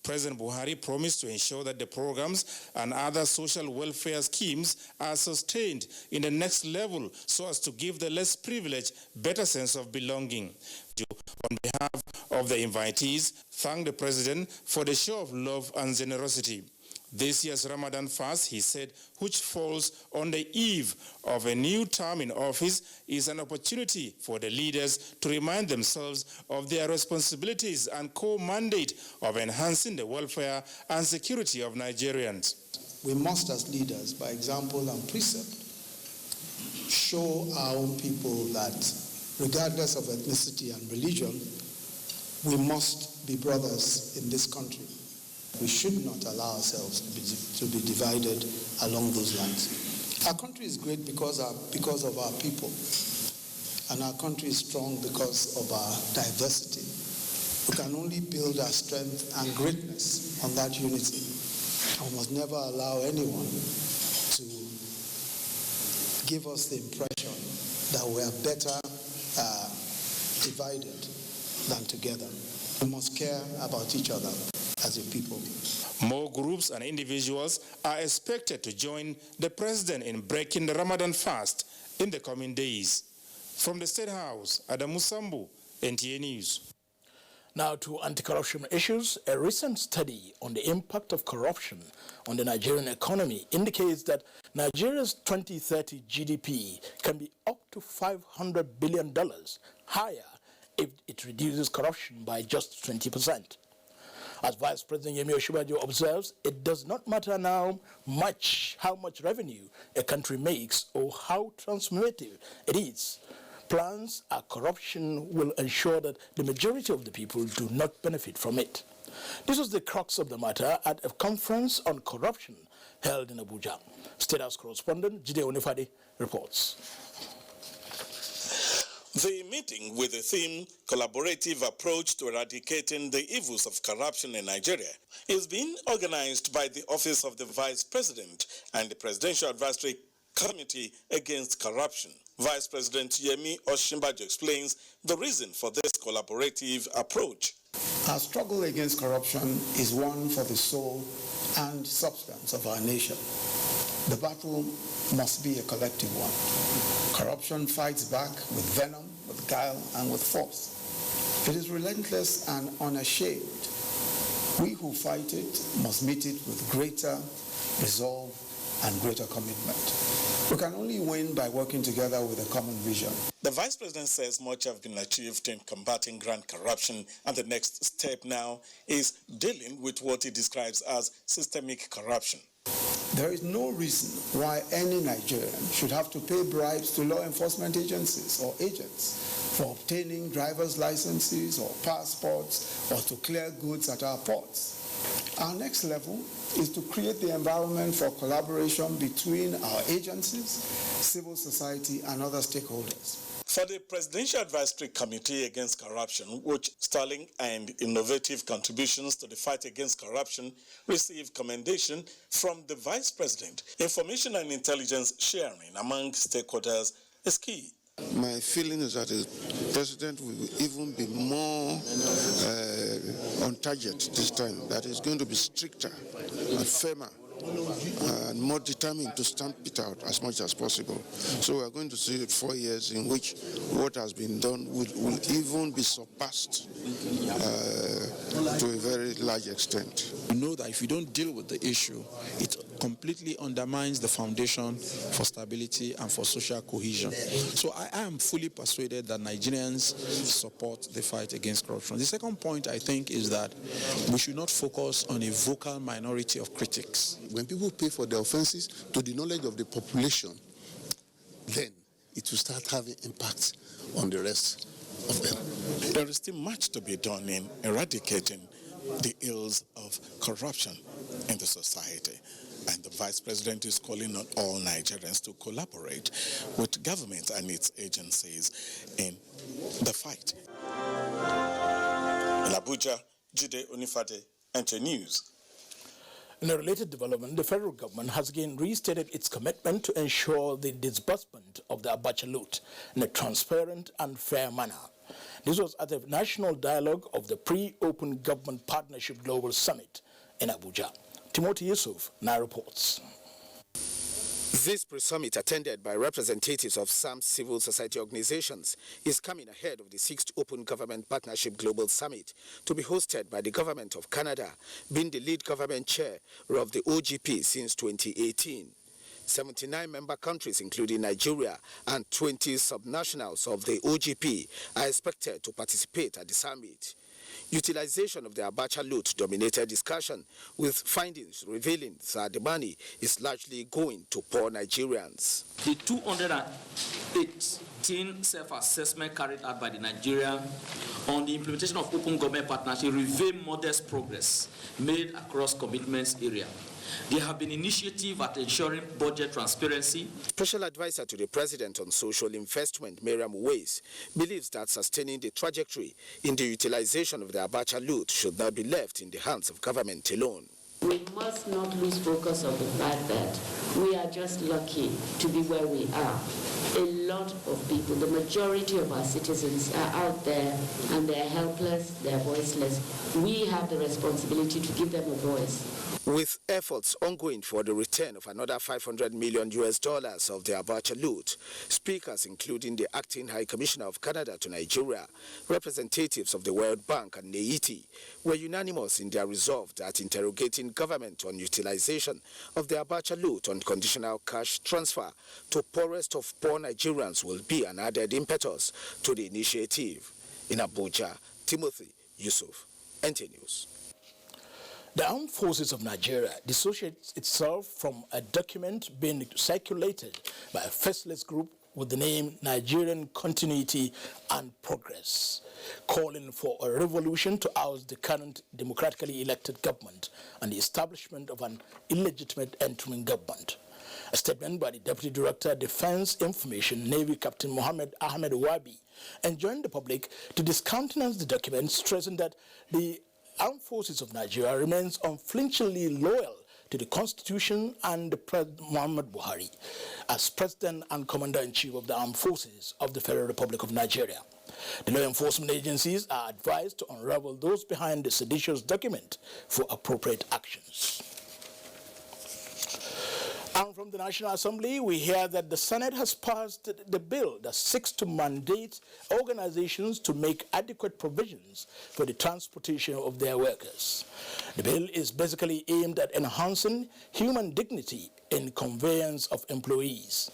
President Buhari promised to ensure that the programs and other social welfare schemes are sustained in the next level so as to give the less privileged better sense of belonging. On behalf of the invitees, thank the President for the show of love and generosity. This year's Ramadan fast, he said, which falls on the eve of a new term in office, is an opportunity for the leaders to remind themselves of their responsibilities and core mandate of enhancing the welfare and security of Nigerians. We must, as leaders, by example and precept, show our own people that regardless of ethnicity and religion, we must be brothers in this country. We should not allow ourselves to be divided along those lines. Our country is great because of our people, and our country is strong because of our diversity. We can only build our strength and greatness on that unity. And we must never allow anyone to give us the impression that we are better divided than together. We must care about each other as a people. More groups and individuals are expected to join the President in breaking the Ramadan fast in the coming days. From the State House, Adamu Sambu, NTA News. Now to anti-corruption issues. A recent study on the impact of corruption on the Nigerian economy indicates that Nigeria's 2030 GDP can be up to $500 billion higher if it reduces corruption by just 20%. As Vice President Yemi Osinbajo observes, it does not matter now how much revenue a country makes or how transformative it is. Plans or corruption will ensure that the majority of the people do not benefit from it. This was the crux of the matter at a conference on corruption held in Abuja. State House correspondent Jide Onifade reports. The meeting, with the theme Collaborative Approach to Eradicating the Evils of Corruption in Nigeria, is being organized by the Office of the Vice President and the Presidential Advisory Committee Against Corruption. Vice President Yemi Osinbajo explains the reason for this collaborative approach. Our struggle against corruption is one for the soul and substance of our nation. The battle must be a collective one. Corruption fights back with venom, with guile, and with force. It is relentless and unashamed. We who fight it must meet it with greater resolve and greater commitment. We can only win by working together with a common vision. The Vice President says much has been achieved in combating grand corruption, and the next step now is dealing with what he describes as systemic corruption. There is no reason why any Nigerian should have to pay bribes to law enforcement agencies or agents for obtaining driver's licenses or passports or to clear goods at our ports. Our next level is to create the environment for collaboration between our agencies, civil society, and other stakeholders. For the Presidential Advisory Committee Against Corruption, which sterling and innovative contributions to the fight against corruption received commendation from the Vice President, information and intelligence sharing among stakeholders is key. My feeling is that the President will even be more on target this time, that is going to be stricter and firmer and more determined to stamp it out as much as possible. So we are going to see 4 years in which what has been done will even be surpassed to a very large extent. You know that if you don't deal with the issue, it completely undermines the foundation for stability and for social cohesion. So I am fully persuaded that Nigerians support the fight against corruption. The second point, I think, is that we should not focus on a vocal minority of critics. When people pay for their offenses to the knowledge of the population, then it will start having impact on the rest of them. There is still much to be done in eradicating the ills of corruption in the society. And the Vice President is calling on all Nigerians to collaborate with government and its agencies in the fight. In Abuja, Jide Onifade, NTA News. In a related development, the federal government has again restated its commitment to ensure the disbursement of the Abacha loot in a transparent and fair manner. This was at the National Dialogue of the Pre-Open Government Partnership Global Summit in Abuja. Timothy Yusuf now reports. This pre-summit, attended by representatives of some civil society organizations, is coming ahead of the 6th Open Government Partnership Global Summit to be hosted by the Government of Canada, being the lead government chair of the OGP since 2018. 79 member countries, including Nigeria, and 20 subnationals of the OGP are expected to participate at the summit. Utilization of the Abacha loot dominated discussion, with findings revealing that the money is largely going to poor Nigerians. The 218 self-assessment carried out by the Nigeria on the implementation of open government partnership reveal modest progress made across commitments area. There have been initiatives at ensuring budget transparency. Special Advisor to the President on Social Investment, Miriam Weiss, believes that sustaining the trajectory in the utilization of the Abacha loot should not be left in the hands of government alone. We must not lose focus on the fact that we are just lucky to be where we are. A lot of people, the majority of our citizens are out there and they're helpless, they're voiceless. We have the responsibility to give them a voice. With efforts ongoing for the return of another $500 million of the Abacha loot, speakers including the Acting High Commissioner of Canada to Nigeria, representatives of the World Bank and NAITI were unanimous in their resolve that interrogating government on utilization of the Abacha loot on conditional cash transfer to poorest of poor Nigerians will be an added impetus to the initiative. In Abuja, Timothy Yusuf, NT News. The Armed Forces of Nigeria dissociates itself from a document being circulated by a faceless group with the name Nigerian Continuity and Progress, calling for a revolution to oust the current democratically elected government and the establishment of an illegitimate interim government. A statement by the Deputy Director, Defense Information, Navy Captain Mohammed Ahmed Wabi, enjoined the public to discountenance the document, stressing that the Armed Forces of Nigeria remains unflinchingly loyal to the Constitution and President Muhammad Buhari as President and Commander-in-Chief of the Armed Forces of the Federal Republic of Nigeria. The law enforcement agencies are advised to unravel those behind the seditious document for appropriate actions. And from the National Assembly, we hear that the Senate has passed the bill that seeks to mandate organizations to make adequate provisions for the transportation of their workers. The bill is basically aimed at enhancing human dignity in conveyance of employees.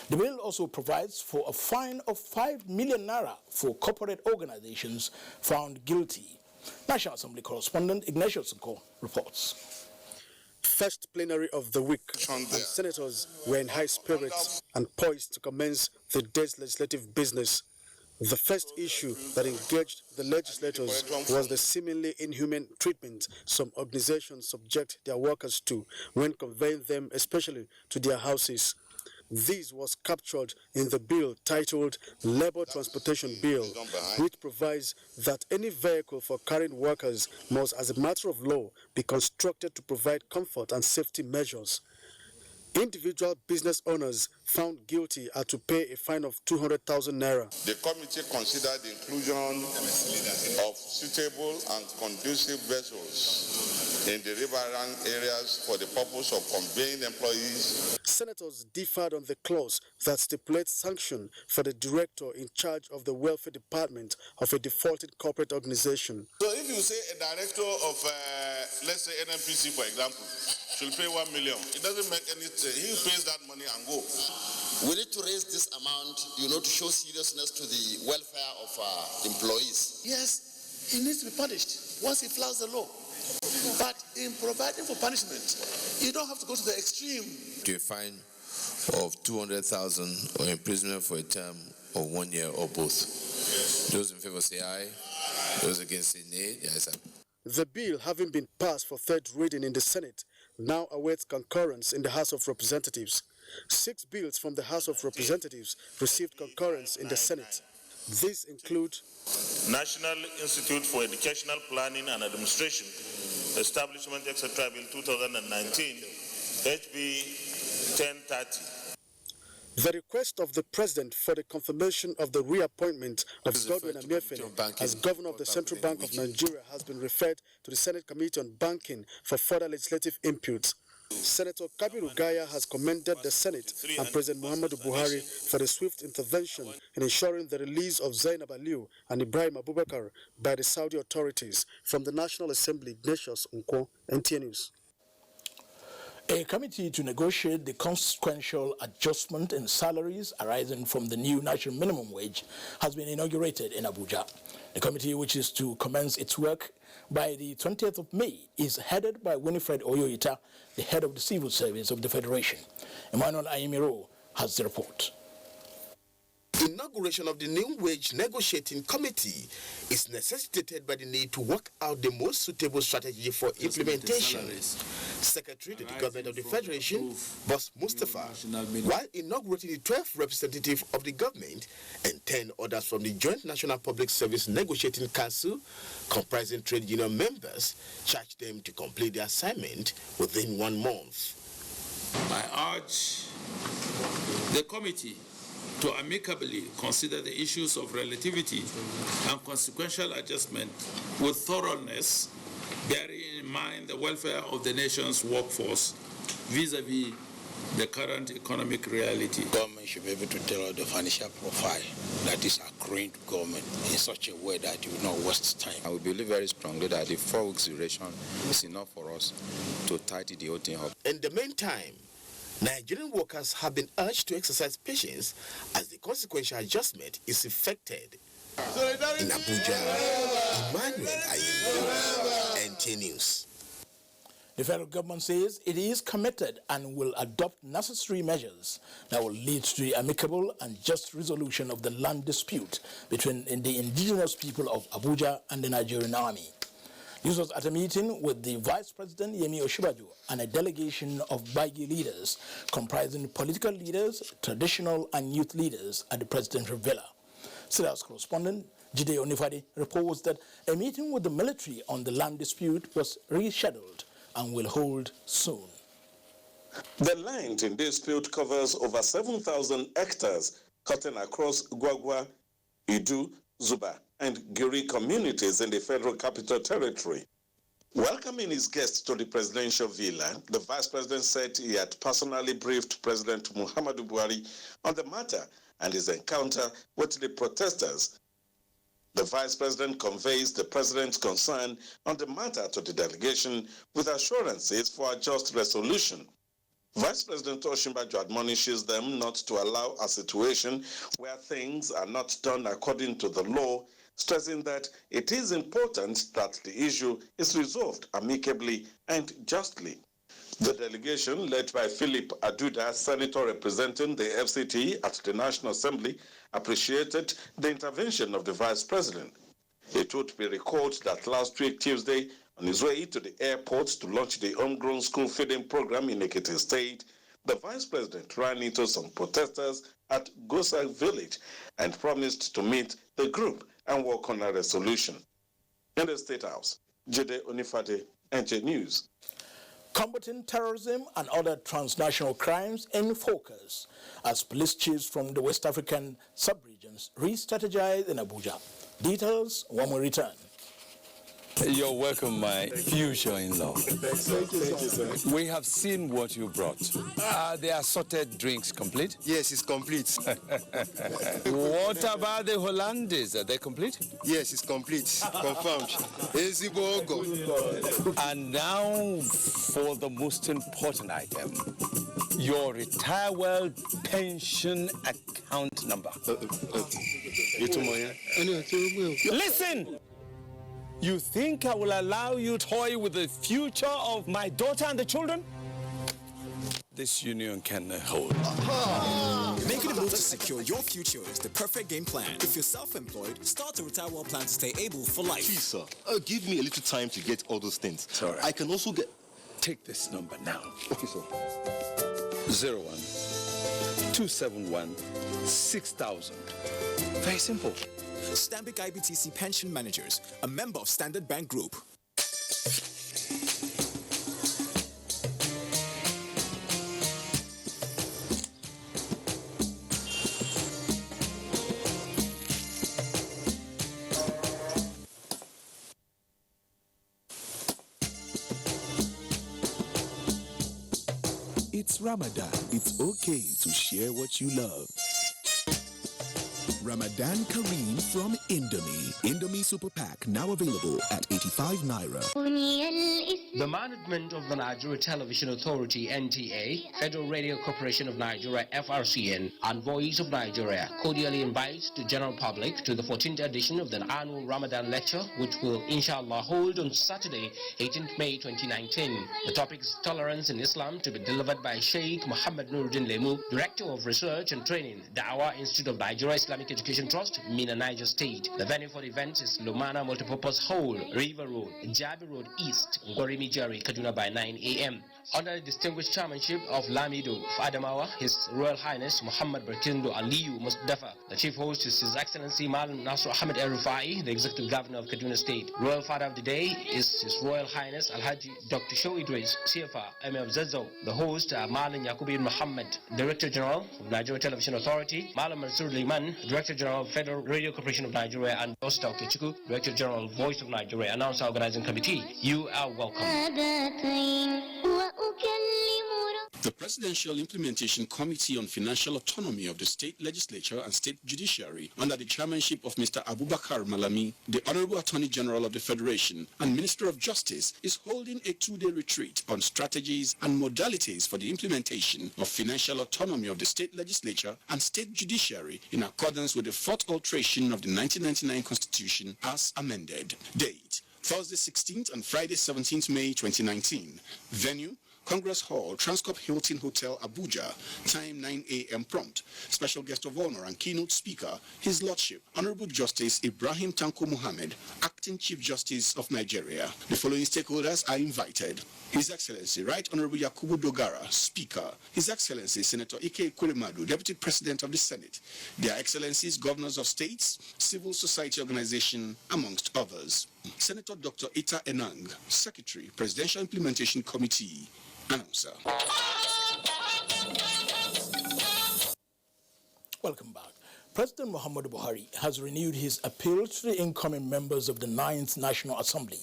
The bill also provides for a fine of 5 million naira for corporate organizations found guilty. National Assembly correspondent Ignatius Nko reports. First plenary of the week, and senators were in high spirits and poised to commence the day's legislative business. The first issue that engaged the legislators was the seemingly inhumane treatment some organizations subject their workers to when conveying them, especially to their houses. This was captured in the bill titled Labor Transportation Bill, which provides that any vehicle for carrying workers must, as a matter of law, be constructed to provide comfort and safety measures. Individual business owners found guilty are to pay a fine of 200,000 naira. The committee considered the inclusion of suitable and conducive vessels in the riverine areas for the purpose of conveying employees. Senators differed on the clause that stipulates sanction for the director in charge of the welfare department of a defaulted corporate organization. So if you say a director of, let's say NNPC, for example, should pay 1 million, it doesn't make any sense. He pays that money and go. We need to raise this amount, to show seriousness to the welfare of employees. Yes, he needs to be punished once he flouts the law. But in providing for punishment, you don't have to go to the extreme. To a fine of 200,000 or imprisonment for a term of 1 year or both. Those in favor say aye. Those against say nay. The ayes have it. The bill, having been passed for third reading in the Senate, now awaits concurrence in the House of Representatives. 6 bills from the House of Representatives received concurrence in the Senate. These include National Institute for Educational Planning and Administration, Establishment, etc. Bill 2019, HB 1030. The request of the President for the confirmation of the reappointment of Godwin Emefiele as Governor of the Central Bank of Nigeria has been referred to the Senate Committee on Banking for further legislative input. Senator Kabiru Gaya has commended the Senate and President Muhammadu Buhari for the swift intervention in ensuring the release of Zainab Aliyu and Ibrahim Abubakar by the Saudi authorities. From the National Assembly, Ignatius Nkwo, NTA News. A committee to negotiate the consequential adjustment in salaries arising from the new national minimum wage has been inaugurated in Abuja. The committee, which is to commence its work by the 20th of May, is headed by Winifred Oyoita, the head of the Civil Service of the Federation. Emmanuel Ayimiro has the report. Inauguration of the new wage negotiating committee is necessitated by the need to work out the most suitable strategy for implementation. Secretary to the Government of the Federation, Boss Mustafa, while inaugurating the 12th representative of the government and 10 others from the Joint National Public Service Negotiating Council, comprising trade union members, charged them to complete their assignment within 1 month. I urge the committee to amicably consider the issues of relativity and consequential adjustment with thoroughness, bearing in mind the welfare of the nation's workforce vis-à-vis the current economic reality. Government should be able to tell us the financial profile that is accruing to government in such a way that it will not waste time. I would believe very strongly that the 4 weeks duration is enough for us to tidy the whole thing up. In the meantime, Nigerian workers have been urged to exercise patience as the consequential adjustment is effected. In Abuja, Emmanuel Ayimiro, NTA News. The federal government says it is committed and will adopt necessary measures that will lead to the amicable and just resolution of the land dispute between the indigenous people of Abuja and the Nigerian army. This was at a meeting with the Vice President Yemi Osinbajo and a delegation of Baigi leaders comprising political leaders, traditional and youth leaders at the presidential villa. Sida's correspondent Jide Onifade reports that a meeting with the military on the land dispute was rescheduled and will hold soon. The land in dispute covers over 7,000 hectares cutting across Gwagwa, Idu, Zuba, and Giri communities in the Federal Capital Territory. Welcoming his guests to the presidential villa, the Vice President said he had personally briefed President Muhammadu Buhari on the matter and his encounter with the protesters. The Vice President conveys the President's concern on the matter to the delegation with assurances for a just resolution. Vice President Osinbajo admonishes them not to allow a situation where things are not done according to the law, stressing that it is important that the issue is resolved amicably and justly. The delegation, led by Philip Aduda, Senator representing the FCT at the National Assembly, appreciated the intervention of the Vice President. It would be recalled that last week, Tuesday, on his way to the airport to launch the homegrown school feeding program in Ekiti State, the Vice President ran into some protesters at Gosa Village and promised to meet the group and work on a resolution. In the State House, Jide Onifade, NJ News. Combating terrorism and other transnational crimes in focus as police chiefs from the West African sub-regions re-strategize in Abuja. Details when we return. You're welcome, my future in-law. Thank you, sir. We have seen what you brought. Are the assorted drinks complete? Yes, it's complete. What about the Hollandaise? Are they complete? Yes, it's complete. Confirmed. And now for the most important item. Your retire well pension account number. Listen! You think I will allow you to toy with the future of my daughter and the children? This union can hold. Making a move to secure your future is the perfect game plan. If you're self-employed, start a retire well plan to stay able for life. Please, sir, give me a little time to get all those things. Sorry. I can also get... Take this number now. Okay, sir. 01-271-6000. Very simple. Stanbic IBTC Pension Managers, a member of Standard Bank Group. It's Ramadan. It's okay to share what you love. Ramadan Kareem from Indomie. Indomie Super Pack now available at 85 Naira. The management of the Nigeria Television Authority (NTA), Federal Radio Corporation of Nigeria (FRCN), and Voice of Nigeria cordially invites the general public to the 14th edition of the annual Ramadan lecture, which will inshallah hold on Saturday, 18th May 2019. The topic is Tolerance in Islam, to be delivered by Sheikh Muhammad Nuruddin Lemu, Director of Research and Training, Dawah Institute of Nigeria Islamic Education Trust, Mina, Niger State. The venue for the event is Lumana Multipurpose Hall, River Road, Jabi Road East, Ngorimi Jari, Kaduna by 9 a.m. Under the distinguished chairmanship of Lamido of Adamawa, His Royal Highness Muhammad Berkindo Aliyu Mustafa. The chief host is His Excellency Malam Nasr Ahmed El-Rufai, the Executive Governor of Kaduna State. Royal Father of the Day is His Royal Highness Alhaji Dr. Show Idris, CFA, Emir of Zazzau. The host Malam Yakubin Muhammad, Director General of Nigeria Television Authority, Malam Mansur Liman, Director General of Federal Radio Corporation of Nigeria, and Osta Okechukwu, Director General of Voice of Nigeria, Announcer Organizing Committee. You are welcome. The Presidential Implementation Committee on Financial Autonomy of the State Legislature and State Judiciary, under the chairmanship of Mr. Abubakar Malami, the Honorable Attorney General of the Federation and Minister of Justice, is holding a two-day retreat on strategies and modalities for the implementation of financial autonomy of the State Legislature and State Judiciary in accordance with the fourth alteration of the 1999 Constitution as amended. Date: Thursday 16th and Friday 17th May 2019. Venue: Congress Hall, Transcorp Hilton Hotel, Abuja. Time 9 a.m. prompt. Special guest of honor and keynote speaker, His Lordship, Honorable Justice Ibrahim Tanko Muhammad, Acting Chief Justice of Nigeria. The following stakeholders are invited: His Excellency Right Honorable Yakubu Dogara, Speaker; His Excellency Senator Ike Ekweremadu, Deputy President of the Senate; Their Excellencies Governors of States, Civil Society Organization, amongst others. Senator Dr. Ita Enang, Secretary, Presidential Implementation Committee. Announcer. Welcome back. President Muhammadu Buhari has renewed his appeal to the incoming members of the 9th National Assembly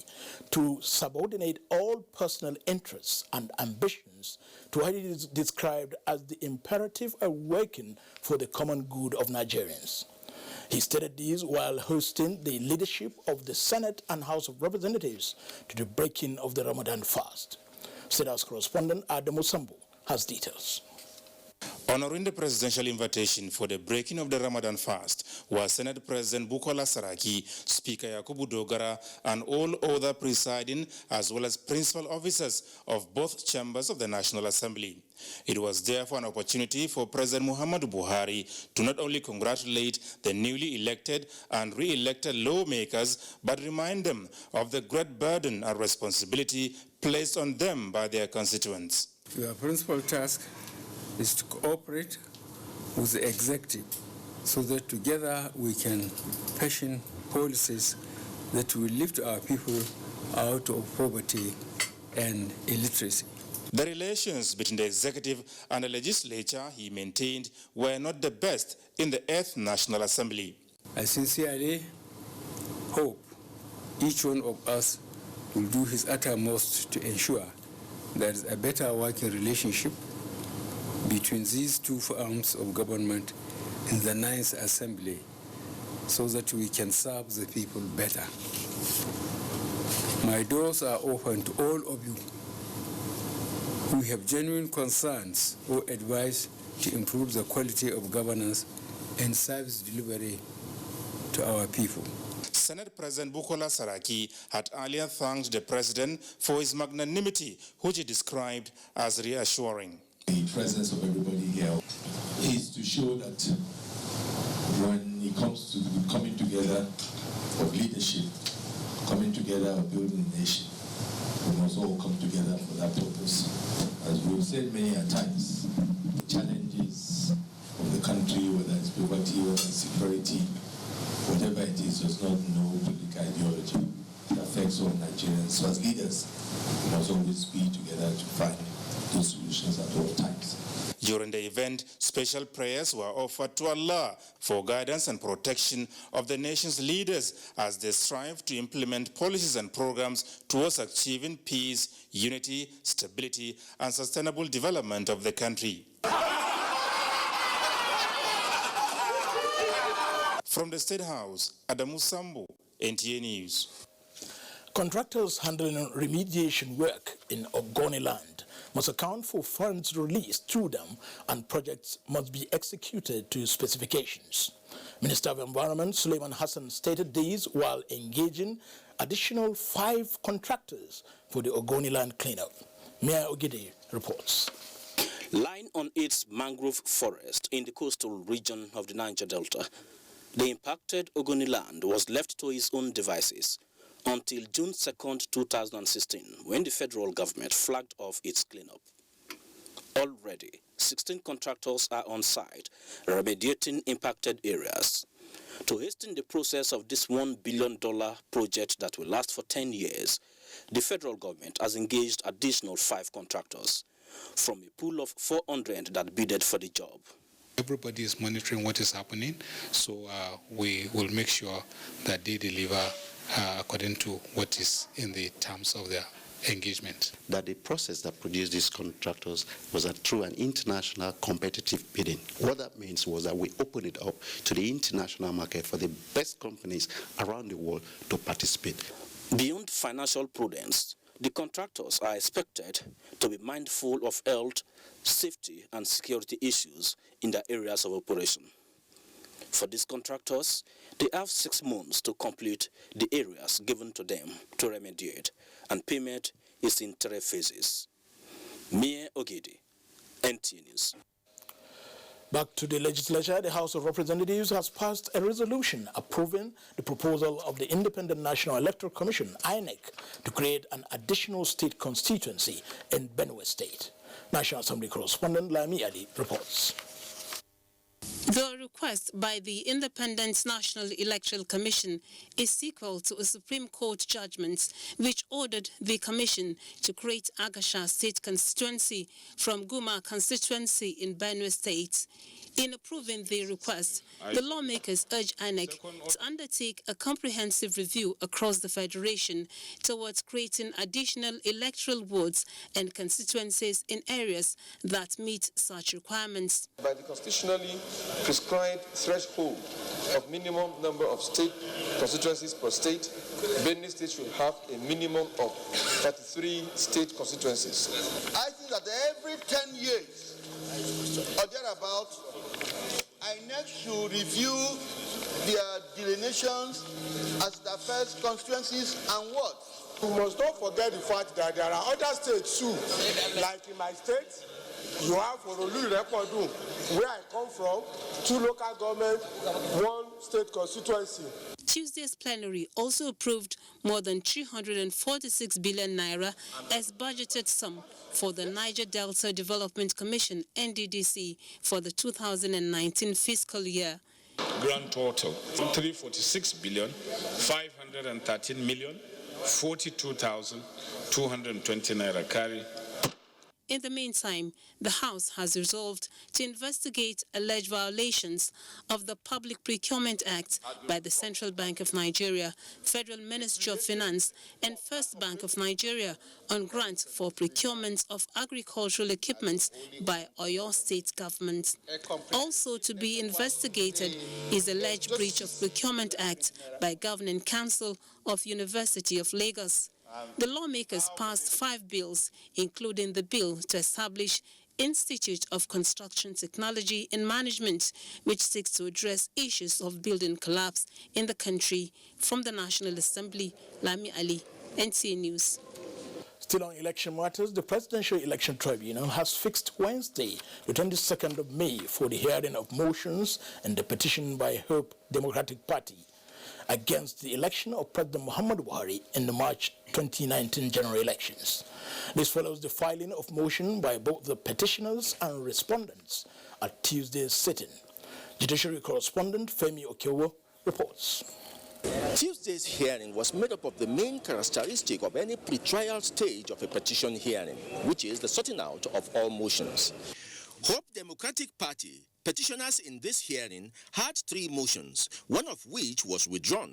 to subordinate all personal interests and ambitions to what it is described as the imperative awakening for the common good of Nigerians. He stated this while hosting the leadership of the Senate and House of Representatives to the breaking of the Ramadan fast. State House correspondent Adamu Sambu has details. Honoring the presidential invitation for the breaking of the Ramadan fast was Senate President Bukola Saraki, Speaker Yakubu Dogara, and all other presiding as well as principal officers of both chambers of the National Assembly. It was therefore an opportunity for President Muhammadu Buhari to not only congratulate the newly elected and re-elected lawmakers, but remind them of the great burden and responsibility placed on them by their constituents. Your principal task is to cooperate with the executive so that together we can fashion policies that will lift our people out of poverty and illiteracy. The relations between the executive and the legislature, he maintained, were not the best in the 8th National Assembly. I sincerely hope each one of us will do his uttermost to ensure there is a better working relationship between these two arms of government in the 9th Assembly so that we can serve the people better. My doors are open to all of you who have genuine concerns or advice to improve the quality of governance and service delivery to our people. Senate President Bukola Saraki had earlier thanked the President for his magnanimity, which he described as reassuring. The presence of everybody here is to show that when it comes to the coming together of leadership, coming together of building a nation, we must all come together for that purpose. As we've said many a times, the challenges of the country, whether it's poverty, whether it's security, whatever it is, does not know political ideology. It affects all Nigerians. So as leaders, we must always be together to find those solutions at all times. During the event, special prayers were offered to Allah for guidance and protection of the nation's leaders as they strive to implement policies and programs towards achieving peace, unity, stability, and sustainable development of the country. From the State House, Adamu Sambo, NTA News. Contractors handling remediation work in Ogoniland must account for funds released to them, and projects must be executed to specifications. Minister of Environment Suleiman Hassan stated these while engaging additional 5 contractors for the Ogoniland cleanup. Mayor Ogide reports. Lying on its mangrove forest in the coastal region of the Niger Delta, the impacted Ogoniland was left to its own devices until June 2nd, 2016, when the federal government flagged off its cleanup. Already, 16 contractors are on site remediating impacted areas. To hasten the process of this $1 billion project that will last for 10 years, the federal government has engaged additional 5 contractors from a pool of 400 that bidded for the job. Everybody is monitoring what is happening, so we will make sure that they deliver according to what is in the terms of their engagement. That the process that produced these contractors was through an international competitive bidding. What that means was that we opened it up to the international market for the best companies around the world to participate. Beyond financial prudence, the contractors are expected to be mindful of health, safety, and security issues in their areas of operation. For these contractors, they have 6 months to complete the areas given to them to remediate, and payment is in 3 phases. Mayor Ogidi, NTA News. Back to the legislature, the House of Representatives has passed a resolution approving the proposal of the Independent National Electoral Commission, INEC, to create an additional state constituency in Benue State. National Assembly correspondent Lami Ali reports. The request by the Independent National Electoral Commission is sequel to a Supreme Court judgment which ordered the Commission to create Agasha State Constituency from Guma Constituency in Benue State. In approving the request, the lawmakers urge INEC to undertake a comprehensive review across the Federation towards creating additional electoral wards and constituencies in areas that meet such requirements. By the constitutionally prescribed threshold of minimum number of state constituencies per state, Benue State should have a minimum of 33 state constituencies. I think that every 10 years or thereabout, INEC should review their delineations as the first constituencies and what? We must not forget the fact that there are other states too, like in my state. You have Orolu Irepodu, where I come from, 2 local governments, 1 state constituency. Tuesday's plenary also approved more than 346 billion naira as budgeted sum for the Niger Delta Development Commission, NDDC, for the 2019 fiscal year. Grand total, 346 billion, 513 million, 42,220 naira carry. In the meantime, the House has resolved to investigate alleged violations of the Public Procurement Act by the Central Bank of Nigeria, Federal Ministry of Finance, and First Bank of Nigeria on grants for procurement of agricultural equipment by Oyo State government. Also to be investigated is alleged breach of Procurement Act by Governing Council of University of Lagos. The lawmakers passed 5 bills, including the bill to establish Institute of Construction Technology and Management, which seeks to address issues of building collapse in the country. From the National Assembly, Lami Ali, NTA News. Still on election matters, the Presidential Election Tribunal has fixed Wednesday, the 22nd of May, for the hearing of motions and the petition by Hope Democratic Party against the election of President Muhammadu Buhari in the March 2019 general elections. This follows the filing of motion by both the petitioners and respondents at Tuesday's sitting. Judiciary correspondent Femi Okewo reports. Tuesday's hearing was made up of the main characteristic of any pre-trial stage of a petition hearing, which is the sorting out of all motions. Hope Democratic Party petitioners in this hearing had 3 motions, one of which was withdrawn.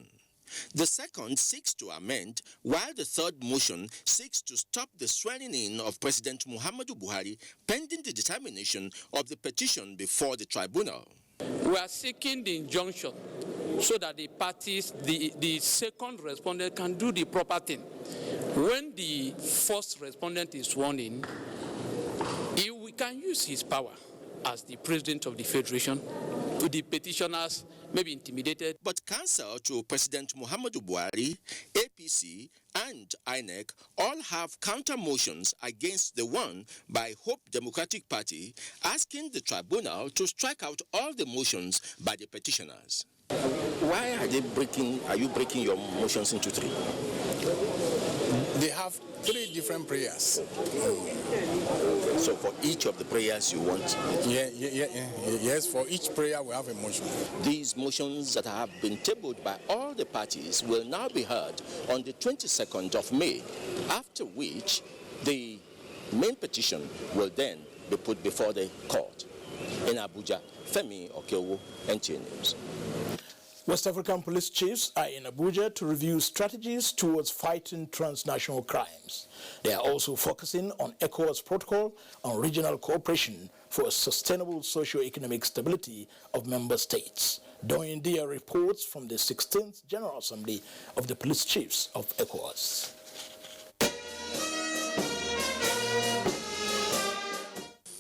The second seeks to amend, while the third motion seeks to stop the swearing in of President Muhammadu Buhari pending the determination of the petition before the tribunal. We are seeking the injunction so that the parties, the second respondent can do the proper thing. When the first respondent is sworn in, he can use his power as the president of the federation. The petitioners may be intimidated. But counsel to President Muhammadu Buhari, APC, and INEC all have counter motions against the one by Hope Democratic Party, asking the tribunal to strike out all the motions by the petitioners. Why are you breaking your motions into 3? They have 3 different prayers. So for each of the prayers you want? Yes, for each prayer we have a motion. These motions that have been tabled by all the parties will now be heard on the 22nd of May, after which the main petition will then be put before the court. In Abuja, Femi Okeowo, NTA News. West African police chiefs are in Abuja to review strategies towards fighting transnational crimes. They are also focusing on ECOWAS protocol on regional cooperation for sustainable socio-economic stability of member states. Doyin Dia reports from the 16th General Assembly of the Police Chiefs of ECOWAS.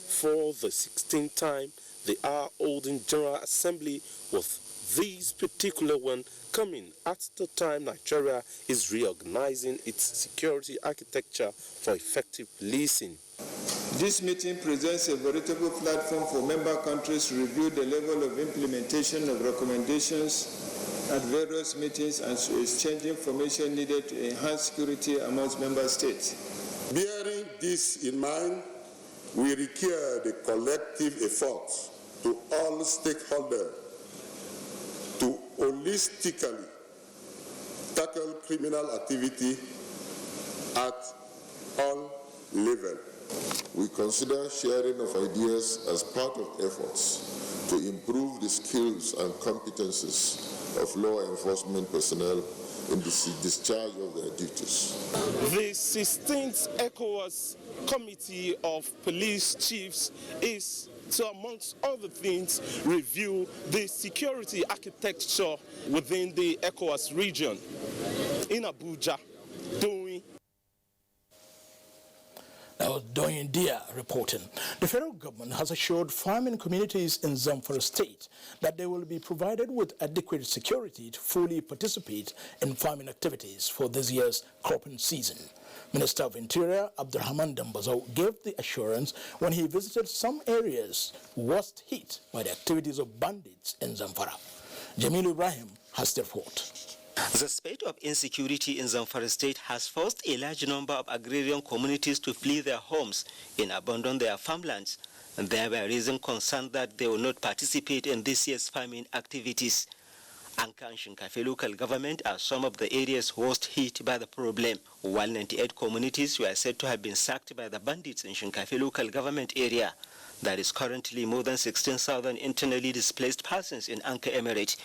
For the 16th time, they are holding General Assembly with this particular one coming at the time Nigeria is reorganizing its security architecture for effective policing. This meeting presents a veritable platform for member countries to review the level of implementation of recommendations at various meetings and to exchange information needed to enhance security amongst member states. Bearing this in mind, we require the collective effort to all stakeholders to holistically tackle criminal activity at all levels. We consider sharing of ideas as part of efforts to improve the skills and competences of law enforcement personnel in the discharge of their duties. The 16th ECOWAS Committee of Police Chiefs is to, amongst other things, review the security architecture within the ECOWAS region. In Abuja, Doyin Dia reporting. The federal government has assured farming communities in Zamfara State that they will be provided with adequate security to fully participate in farming activities for this year's cropping season. Minister of Interior Abdurrahman Dambazo gave the assurance when he visited some areas worst hit by the activities of bandits in Zamfara. Jamil Ibrahim has the report. The spate of insecurity in Zamfara State has forced a large number of agrarian communities to flee their homes and abandon their farmlands, and thereby raising concern that they will not participate in this year's farming activities. Anka and Shinkafi local government are some of the areas worst hit by the problem, while 98 communities were said to have been sacked by the bandits in Shinkafi local government area. There is currently more than 16,000 internally displaced persons in Anka Emirate.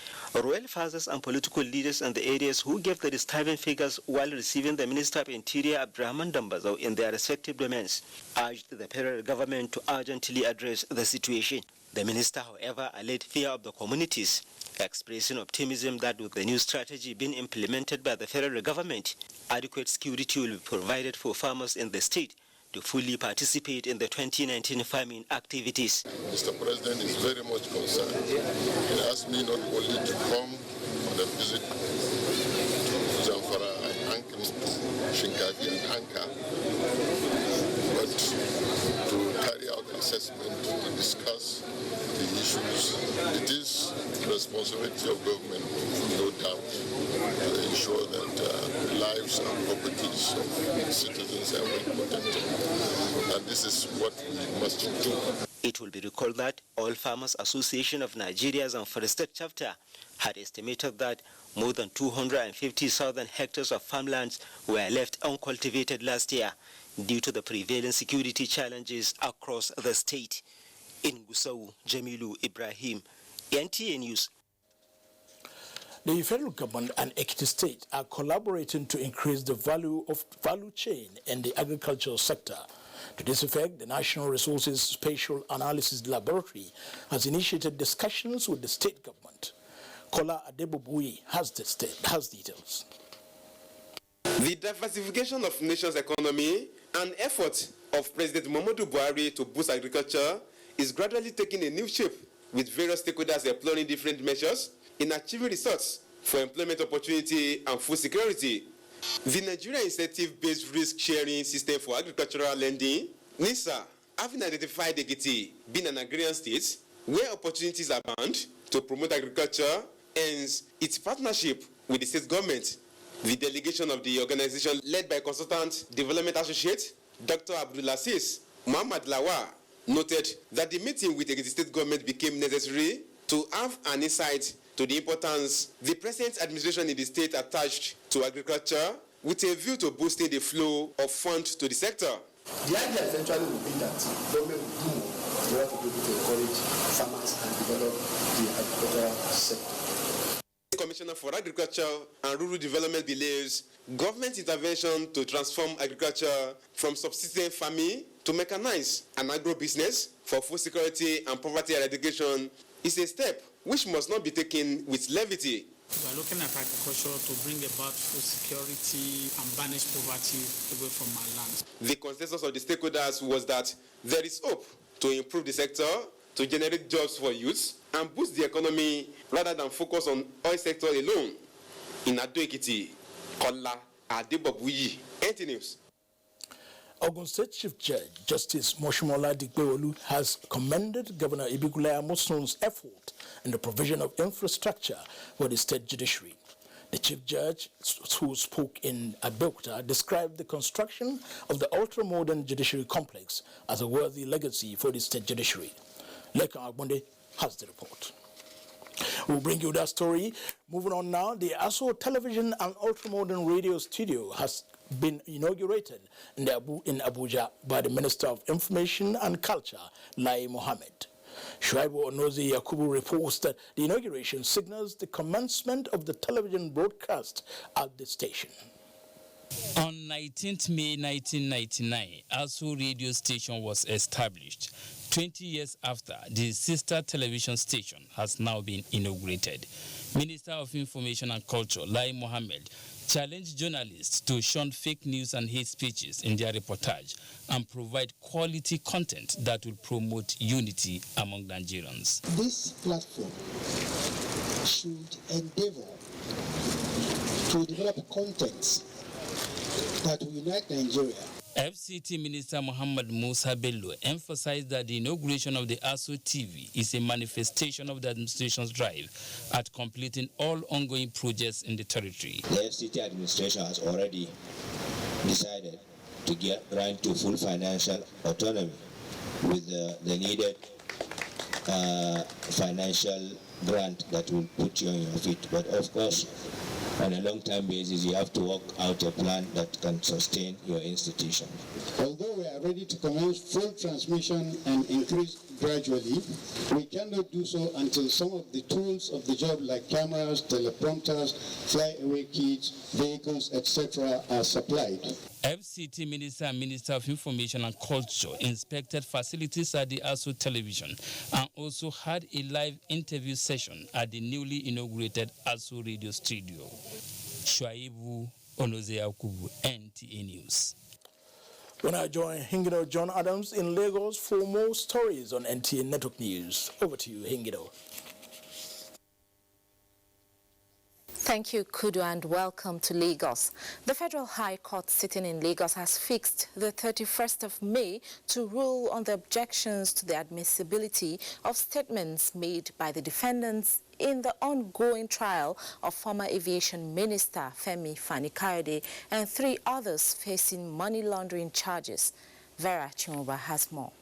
Royal fathers and political leaders in the areas who gave the disturbing figures while receiving the Minister of Interior Abdurrahman Dambazo in their respective domains urged the federal government to urgently address the situation. The minister, however, allayed fear of the communities, expressing optimism that with the new strategy being implemented by the federal government, adequate security will be provided for farmers in the state to fully participate in the 2019 farming activities. Mr. President is very much concerned. He asked me not only to come on a visit to Zamfara and Shinkafi and Anka, but to carry out an assessment to discuss the issues. It is the responsibility of government, no doubt, to ensure that lives and properties of citizens are well protected. And this is what we must do. It will be recalled that All Farmers Association of Nigeria's Zamfara State chapter had estimated that more than 250,000 hectares of farmlands were left uncultivated last year due to the prevailing security challenges across the state. In Gusau, Jamilu Ibrahim, NTA News. The federal government and Ekiti State are collaborating to increase the value chain in the agricultural sector. To this effect, the National Resources Spatial Analysis Laboratory has initiated discussions with the state government. Kola Adebobui has details. The diversification of nation's economy and effort of President Muhammadu Buhari to boost agriculture is gradually taking a new shape, with various stakeholders exploring different measures in achieving results for employment opportunity and food security. The Nigeria Incentive-Based Risk-Sharing System for Agricultural Lending, NISA, having identified Ekiti being an agrarian state where opportunities abound to promote agriculture, ends its partnership with the state government. The delegation of the organization, led by consultant development associate Dr. Abdulaziz Muhammad Lawa, noted that the meeting with the state government became necessary to have an insight to the importance the present administration in the state attached to agriculture, with a view to boosting the flow of funds to the sector. The idea eventually will be that government will do more in order to be able to encourage farmers and develop the agricultural sector. The Commissioner for Agriculture and Rural Development believes government intervention to transform agriculture from subsistence farming to mechanize an agro-business for food security and poverty eradication is a step which must not be taken with levity. We are looking at agriculture to bring about food security and banish poverty away from our land. The consensus of the stakeholders was that there is hope to improve the sector, to generate jobs for youths, and boost the economy rather than focus on oil sector alone. In Ado-Ekiti, Kola Adebobuyi, NT News. Ogun State Chief Judge Justice Moshomola Digbeolu has commended Governor Ibigulai Amosun's effort in the provision of infrastructure for the state judiciary. The Chief Judge, who spoke in Abeokuta, described the construction of the ultra-modern judiciary complex as a worthy legacy for the state judiciary. Lekan Agbonde has the report. We'll bring you that story. Moving on now, the ASO Television and Ultra-Modern Radio Studio has been inaugurated in Abuja by the Minister of Information and Culture, Lai Mohammed. Shuaibu Onozi Yakubu reports that the inauguration signals the commencement of the television broadcast at the station. On 19th May 1999, ASO radio station was established. 20 years after, the sister television station has now been inaugurated. Minister of Information and Culture, Lai Mohammed, challenged journalists to shun fake news and hate speeches in their reportage and provide quality content that will promote unity among Nigerians. This platform should endeavor to develop content that will unite Nigeria. FCT Minister Muhammad Musa Bello emphasized that the inauguration of the ASO TV is a manifestation of the administration's drive at completing all ongoing projects in the territory. The FCT administration has already decided to grant to full financial autonomy with the needed financial grant that will put you on your feet. But of course, on a long-term basis, you have to work out a plan that can sustain your institution. Although we are ready to commence full transmission and increase gradually, we cannot do so until some of the tools of the job like cameras, teleprompters, fly-away kits, vehicles, etc. are supplied. FCT Minister and Minister of Information and Culture inspected facilities at the ASO Television and also had a live interview session at the newly inaugurated ASO Radio Studio. Shuaibu Onoze Yakubu, NTA News. When I join Hingido John Adams in Lagos for more stories on NTA Network News. Over to you, Hingido. Thank you, Kudu, and welcome to Lagos. The Federal High Court sitting in Lagos has fixed the 31st of May to rule on the objections to the admissibility of statements made by the defendants in the ongoing trial of former Aviation Minister Femi Fani-Kayode and 3 others facing money laundering charges. Vera Chimoba has more.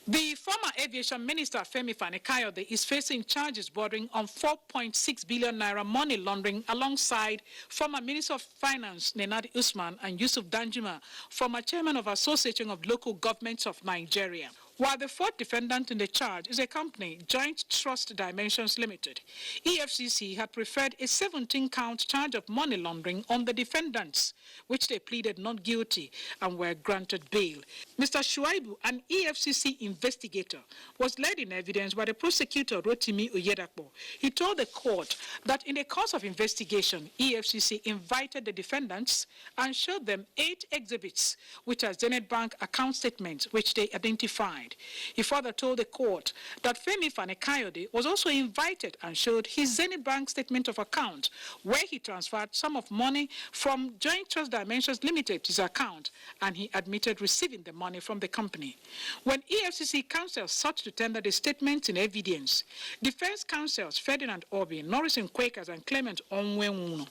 The former Aviation Minister Femi Fani-Kayode is facing charges bordering on 4.6 billion naira money laundering alongside former Minister of Finance Nenadi Usman and Yusuf Danjuma, former Chairman of Association of Local Governments of Nigeria. While the fourth defendant in the charge is a company, Joint Trust Dimensions Limited, EFCC had preferred a 17-count charge of money laundering on the defendants, which they pleaded not guilty and were granted bail. Mr. Shuaibu, an EFCC investigator, was led in evidence by the prosecutor Rotimi Oyedapo. He told the court that in the course of investigation, EFCC invited the defendants and showed them 8 exhibits, which are Zenith Bank account statements, which they identified. He further told the court that Femi Fani-Kayode was also invited and showed his Zenith Bank statement of account, where he transferred sum of money from Joint Trust Dimensions Limited to his account, and he admitted receiving the money from the company. When EFCC counsel sought to tender the statements in evidence, defense counsels Ferdinand Obi, Norris Quakers, and Clement Onwewuno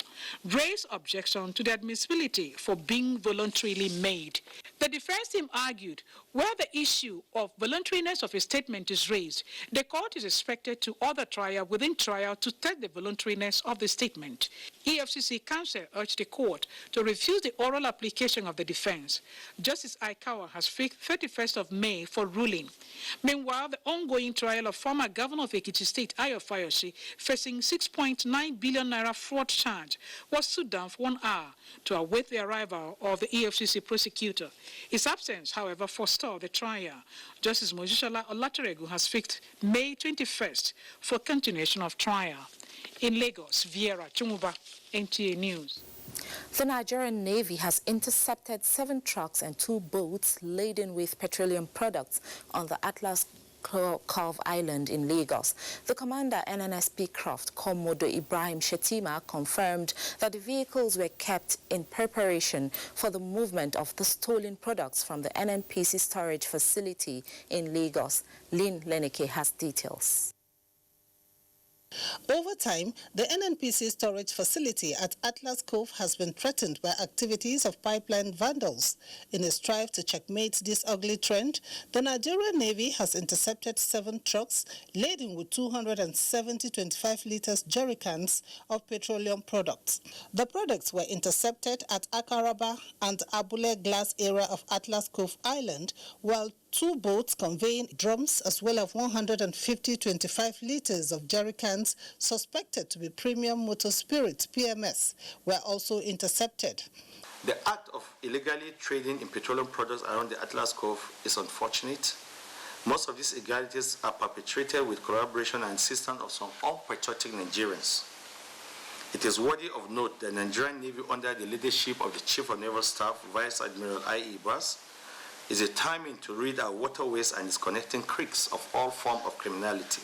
raised objection to the admissibility for being voluntarily made. The defense team argued where the issue of voluntariness of a statement is raised, the court is expected to order trial within trial to test the voluntariness of the statement. EFCC counsel urged the court to refuse the oral application of the defense. Justice Aikawa has fixed 31st of May for ruling. Meanwhile, the ongoing trial of former governor of Ekiti State, Ayo Fayoshi, facing 6.9 billion naira fraud charge, was stood down for 1 hour to await the arrival of the EFCC prosecutor. His absence, however, forestalled the trial. Justice Mojishola Olaturegu has fixed May 21st for continuation of trial. In Lagos, Vieira Chumuba, NTA News. The Nigerian Navy has intercepted 7 trucks and 2 boats laden with petroleum products on the Atlas Cove Island in Lagos. The commander, NNSP Croft, Commodore Ibrahim Shetima, confirmed that the vehicles were kept in preparation for the movement of the stolen products from the NNPC storage facility in Lagos. Lynn Leneke has details. Over time, the NNPC storage facility at Atlas Cove has been threatened by activities of pipeline vandals. In a strive to checkmate this ugly trend, the Nigerian Navy has intercepted 7 trucks laden with 270 25-litre jerrycans of petroleum products. The products were intercepted at Akaraba and Abule Glass area of Atlas Cove Island, while 2 boats conveying drums as well as 150 25 litres of jerrycans suspected to be premium motor spirit PMS were also intercepted. The act of illegally trading in petroleum products around the Atlas Cove is unfortunate. Most of these illegalities are perpetrated with collaboration and assistance of some unpatriotic Nigerians. It is worthy of note that the Nigerian Navy, under the leadership of the Chief of Naval Staff, Vice Admiral I.E. Bass, is determined to rid our waterways and its connecting creeks of all forms of criminality.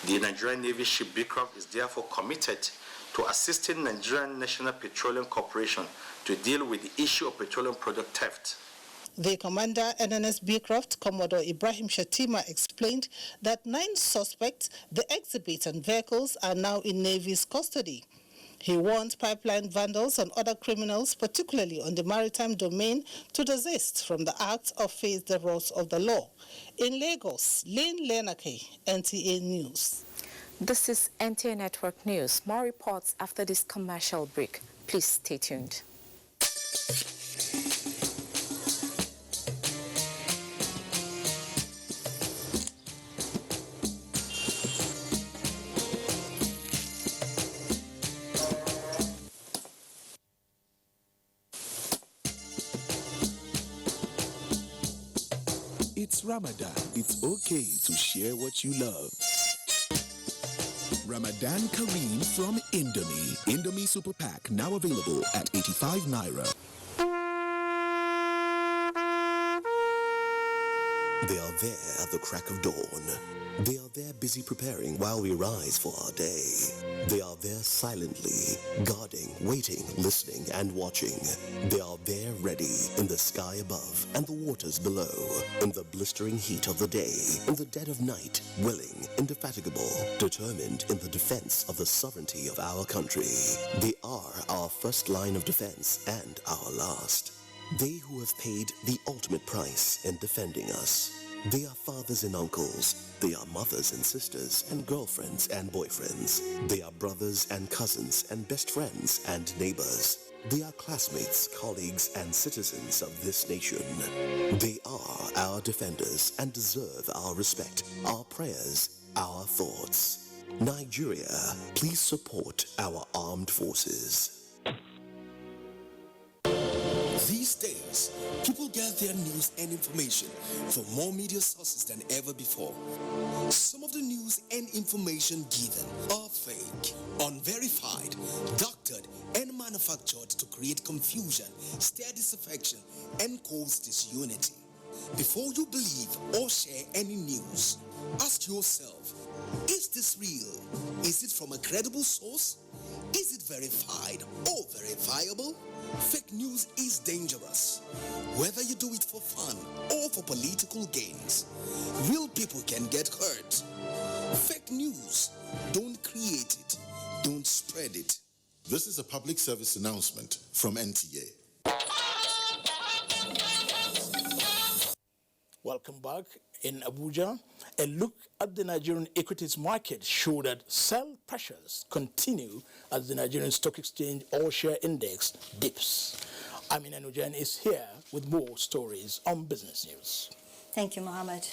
The Nigerian Navy ship Beecroft is therefore committed to assisting Nigerian National Petroleum Corporation to deal with the issue of petroleum product theft. The commander, NNS Beecroft, Commodore Ibrahim Shetima, explained that 9 suspects, the exhibits and vehicles are now in Navy's custody. He warned pipeline vandals and other criminals, particularly on the maritime domain, to desist from the act or face the wrath of the law. In Lagos, Lynn Lenake, NTA News. This is NTA Network News. More reports after this commercial break. Please stay tuned. It's Ramadan. It's okay to share what you love. Ramadan Kareem from Indomie. Indomie Super Pack now available at 85 Naira. They are there at the crack of dawn. They are there busy preparing while we rise for our day. They are there silently, guarding, waiting, listening, and watching. They are there ready in the sky above and the waters below, in the blistering heat of the day, in the dead of night, willing, indefatigable, determined in the defense of the sovereignty of our country. They are our first line of defense and our last. They who have paid the ultimate price in defending us. They are fathers and uncles. They are mothers and sisters and girlfriends and boyfriends. They are brothers and cousins and best friends and neighbors. They are classmates, colleagues, and citizens of this nation. They are our defenders and deserve our respect, our prayers, our thoughts. Nigeria, please support our armed forces. These days, people get their news and information from more media sources than ever before. Some of the news and information given are fake, unverified, doctored, and manufactured to create confusion, stir disaffection, and cause disunity. Before you believe or share any news, ask yourself, is this real? Is it from a credible source? Is it verified or verifiable? Fake news is dangerous. Whether you do it for fun or for political gains, real people can get hurt. Fake news, don't create it, don't spread it. This is a public service announcement from NTA. Welcome back. In Abuja, a look at the Nigerian equities market showed that sell pressures continue as the Nigerian Stock Exchange All-Share Index dips. Amina Nujan is here with more stories on business news. Thank you, Mohammed.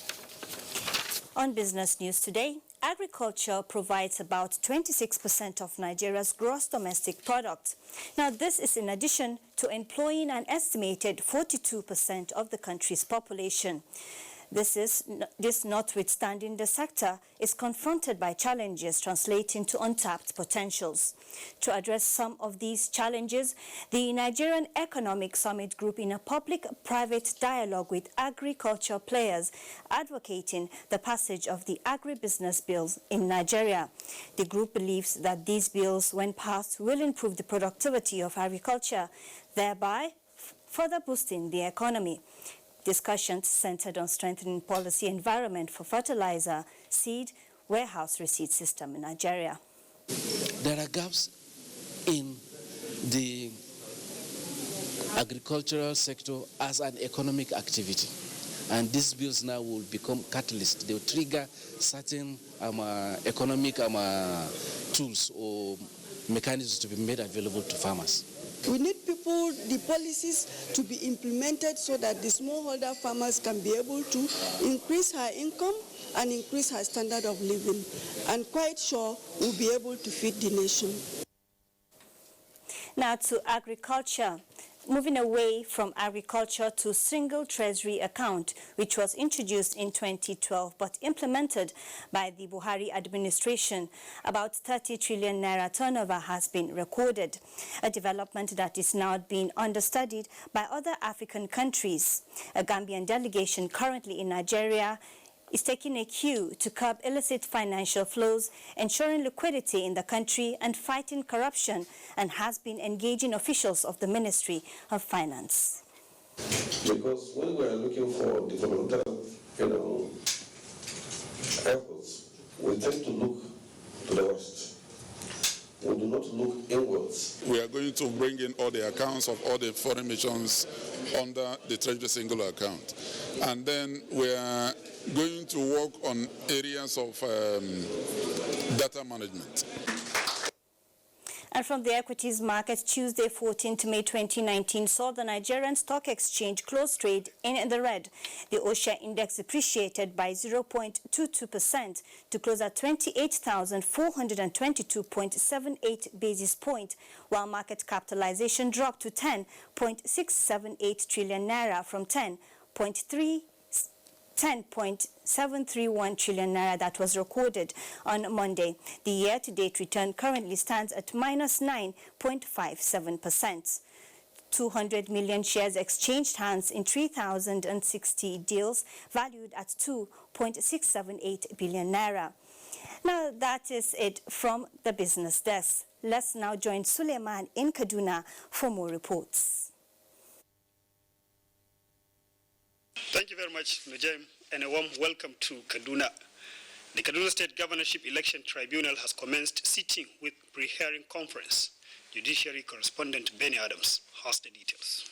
On business news today, agriculture provides about 26% of Nigeria's gross domestic product. Now, this is in addition to employing an estimated 42% of the country's population. This notwithstanding, the sector is confronted by challenges translating to untapped potentials. To address some of these challenges, the Nigerian Economic Summit Group, in a public-private dialogue with agriculture players, advocating the passage of the agribusiness bills in Nigeria. The group believes that these bills, when passed, will improve the productivity of agriculture, thereby further boosting the economy. Discussions centered on strengthening policy environment for fertilizer, seed, warehouse receipt system in Nigeria. There are gaps in the agricultural sector as an economic activity. And these bills now will become catalysts. They will trigger certain economic tools or mechanisms to be made available to farmers. We need the policies to be implemented so that the smallholder farmers can be able to increase her income and increase her standard of living, and quite sure we'll be able to feed the nation. Now to agriculture. Moving away from agriculture to single treasury account, which was introduced in 2012 but implemented by the Buhari administration, about 30 trillion naira turnover has been recorded, a development that is now being understudied by other African countries. A Gambian delegation currently in Nigeria is taking a cue to curb illicit financial flows, ensuring liquidity in the country and fighting corruption, and has been engaging officials of the Ministry of Finance. Because when we are looking for developmental, efforts, we tend to look to the West. We do not look inwards. We are going to bring in all the accounts of all the foreign missions under the Treasury Single Account. And then we are going to work on areas of data management. And from the equities market, Tuesday, 14th May 2019, saw the Nigerian Stock Exchange close trade in the red. The All-Share Index depreciated by 0.22% to close at 28,422.78 basis points, while market capitalization dropped to 10.678 trillion naira from 10.731 trillion naira that was recorded on Monday. The year-to-date return currently stands at minus 9.57%. 200 million shares exchanged hands in 3,060 deals valued at 2.678 billion naira. Now that is it from the business desk. Let's now join Suleiman in Kaduna for more reports. Thank you very much, Nujem, and a warm welcome to Kaduna. The Kaduna State Governorship Election Tribunal has commenced sitting with pre-hearing conference. Judiciary correspondent Benny Adams has the details.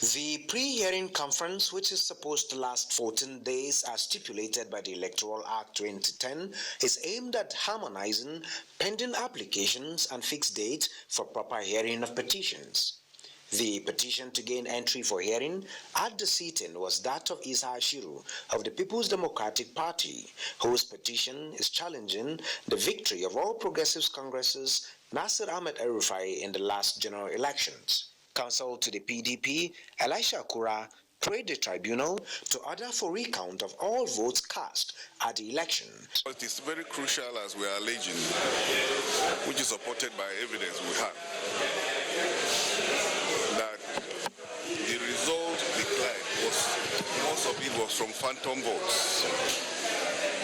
The pre-hearing conference, which is supposed to last 14 days as stipulated by the Electoral Act 2010, is aimed at harmonizing pending applications and fixed dates for proper hearing of petitions. The petition to gain entry for hearing at the sitting was that of Isa Ashiru of the People's Democratic Party, whose petition is challenging the victory of All Progressives Congress's Nasir Ahmed El-Rufai in the last general elections. Counsel to the PDP, Elisha Akura, prayed the tribunal to order for recount of all votes cast at the election. It is very crucial, as we are alleging, which is supported by evidence we have, that the result declared most of it was from phantom votes.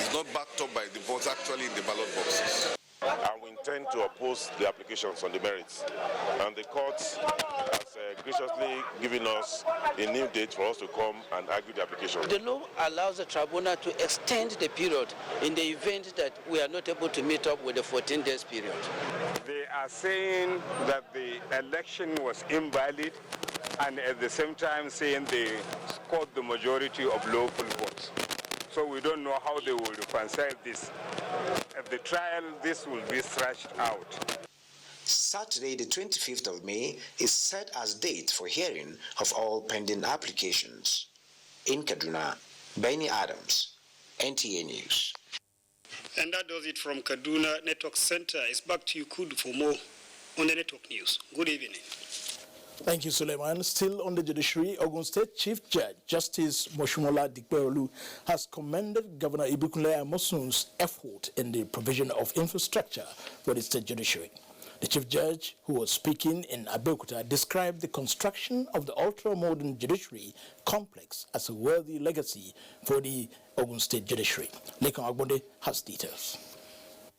It's not backed up by the votes actually in the ballot boxes. And we intend to oppose the applications on the merits. And the court has graciously given us a new date for us to come and argue the application. The law allows the tribunal to extend the period in the event that we are not able to meet up with the 14 days period. They are saying that the election was invalid and at the same time saying they scored the majority of local votes. So we don't know how they will reconcile this. At the trial, this will be thrashed out. Saturday, the 25th of May, is set as date for hearing of all pending applications. In Kaduna, Benny Adams, NTA News. And that does it from Kaduna Network Center. It's back to you, Kudu, for more on the network news. Good evening. Thank you, Suleiman. Still on the judiciary, Ogun State Chief Judge Justice Moshumola Dikpeolu has commended Governor Ibikunle Amosun's effort in the provision of infrastructure for the state judiciary. The Chief Judge, who was speaking in Abeokuta, described the construction of the ultra-modern judiciary complex as a worthy legacy for the Ogun State judiciary. Lekan Agbonde has details.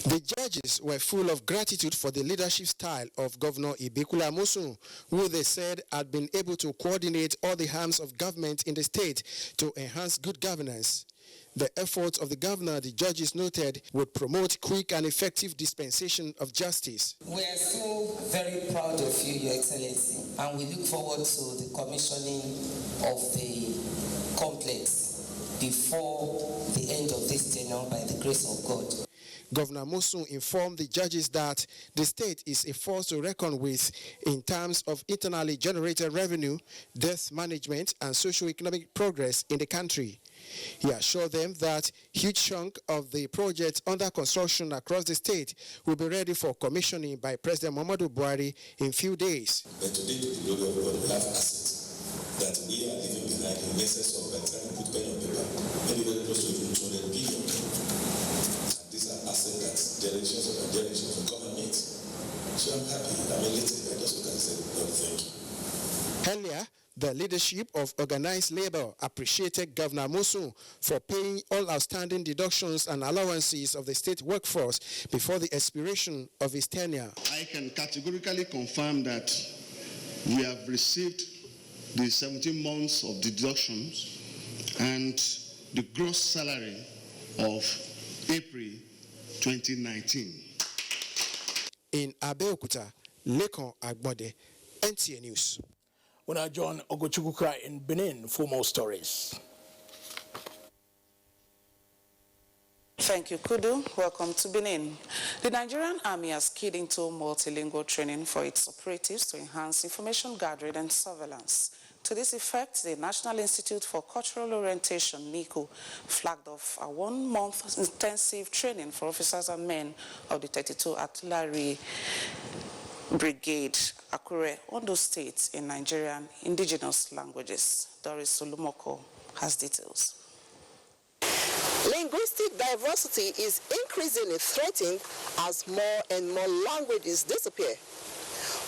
The judges were full of gratitude for the leadership style of Governor Ibikunle Amosun, who they said had been able to coordinate all the arms of government in the state to enhance good governance. The efforts of the governor, the judges noted, would promote quick and effective dispensation of justice. We are so very proud of you, Your Excellency, and we look forward to the commissioning of the complex before the end of this tenure by the grace of God. Governor Amosun informed the judges that the state is a force to reckon with in terms of internally generated revenue, debt management, and socio-economic progress in the country. He assured them that a huge chunk of the projects under construction across the state will be ready for commissioning by President Muhammadu Buhari in few days. But today, to the glory of God, we have assets that we are leaving behind in excess of, by the time we put pen on paper, maybe very close to even 200 billion. And these are assets that generations of generations will come and meet. So I'm happy. I'm elated. I just look and say, God, thank you. Earlier, the leadership of organized labor appreciated Governor Amosun for paying all outstanding deductions and allowances of the state workforce before the expiration of his tenure. I can categorically confirm that we have received the 17 months of deductions and the gross salary of April 2019. In Abeokuta, Lekan Agbonde, NTA News. We now join Ogochukwuka in Benin for more stories. Thank you, Kudu. Welcome to Benin. The Nigerian Army has keyed into multilingual training for its operatives to enhance information gathering and surveillance. To this effect, the National Institute for Cultural Orientation, NICO, flagged off a one-month intensive training for officers and men of the 32 Artillery Brigade, Akure, Ondo State, in Nigerian indigenous languages. Doris Solumoko has details. Linguistic diversity is increasingly threatened as more and more languages disappear.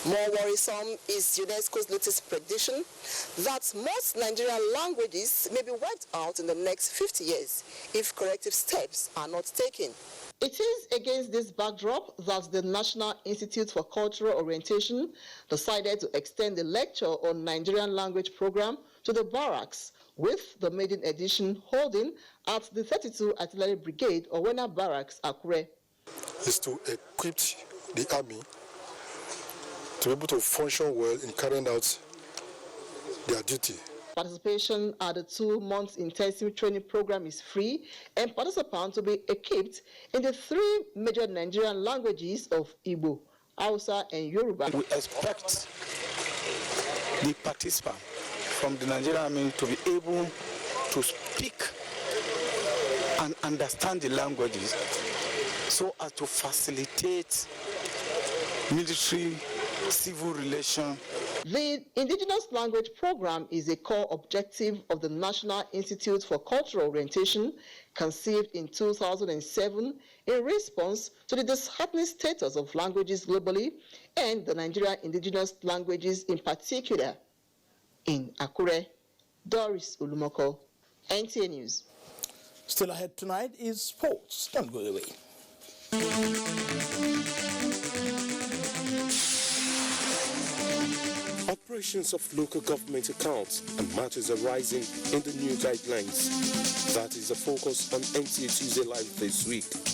More worrisome is UNESCO's latest prediction that most Nigerian languages may be wiped out in the next 50 years if corrective steps are not taken. It is against this backdrop that the National Institute for Cultural Orientation decided to extend the lecture on Nigerian language program to the barracks, with the maiden edition holding at the 32 Artillery Brigade, Owena Barracks, Akure. Is to equip the army to be able to function well in carrying out their duty. Participation at the 2-month intensive training program is free, and participants will be equipped in the 3 major Nigerian languages of Igbo, Hausa, and Yoruba. We expect the participant from the Nigerian Army to be able to speak and understand the languages so as to facilitate military civil relations. The Indigenous Language Program is a core objective of the National Institute for Cultural Orientation, conceived in 2007 in response to the disheartening status of languages globally and the Nigerian indigenous languages in particular. In Akure, Doris Ulumoko, NTA News. Still ahead tonight is sports. Don't go away. Operations of local government accounts and matters arising in the new guidelines. That is the focus on NTA Tuesday Live this week.